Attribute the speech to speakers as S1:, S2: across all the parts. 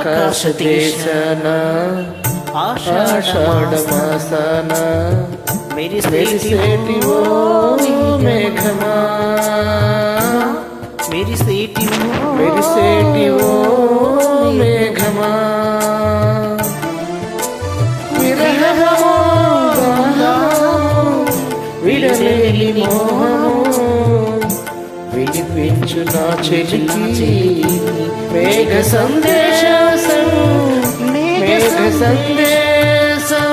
S1: ఆకాశ దేశాన ఆషాఢ మాసాన మెరిసేటి ఓ మేఘమా, మెరిసేటి ఓ మేఘమా, విరహమో విడలేని మోహము వినిపించు నా చెలికి మేఘ సందేశం, మేఘ సందేశం.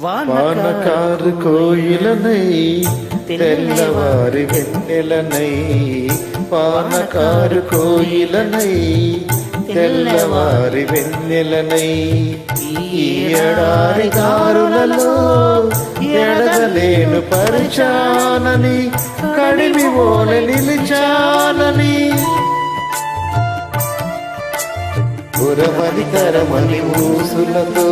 S1: వానకారు కోయిలనై తెల్లవారి వెన్నెలనై, వానకారు కోయిలనై తెల్లవారి వెన్నెలనై, ఈ ఎడారి దారులలో ఎడగలేను పరిచానని, కడిమి ఓల నిలిచానని, పురమని తరమని ఊసులతో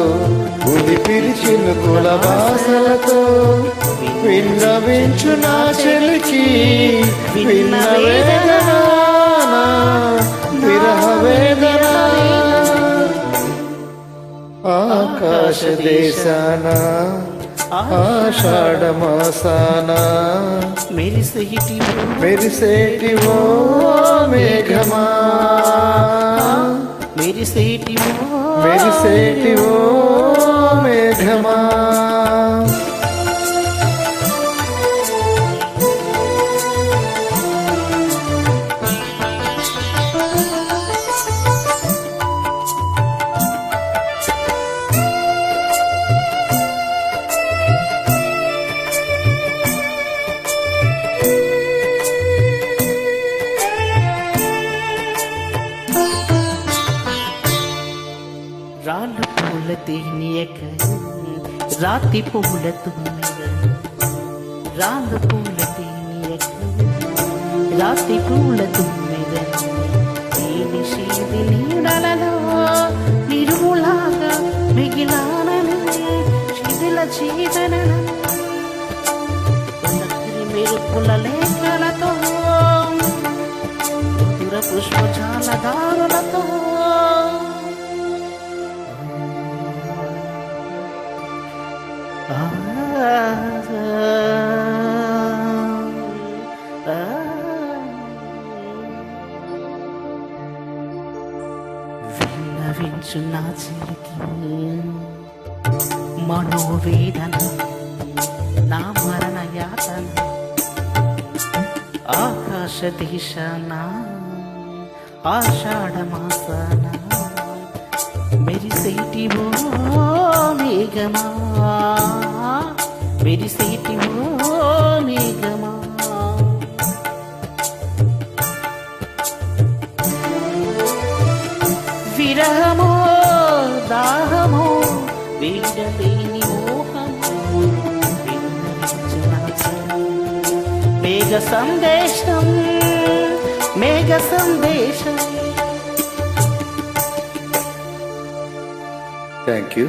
S1: ఉది పిలిచిన కులవాసలతో విన్నవించు నా చెలికి విన్న వేదన, విరహ వేదన. ఆకాశ దేశాన ఆషాఢ మాసాన మెరిసేటి ఓ మేఘమా, మెరిసేటి ఓ మేఘమా.
S2: రాళ్ళు పూల తీనియక రాతి పూల తుమ్మెద, రాళ్ళు పూల తీనియక రాతి పూల తుమ్మెద, నీలి శీది నీడలలో నిరుములాగా మిగిలానని శిథిల చీదనను మెరుపుల లేఖలతో మధుర పుష్పజాల దారులతో విన్నవించు నా చిలికి మనోవేదన, నా మరణ యాతన. ఆకాశ దేశాన ఆషాఢ మాసాన మెరిసేటి ఓ మేఘమా, మెరిసేటి ఓ మేఘమా. విరహమో దాహమో వీడలేని మోహమో మేఘ సందేశం, మేఘ సందేశం.
S1: Thank you.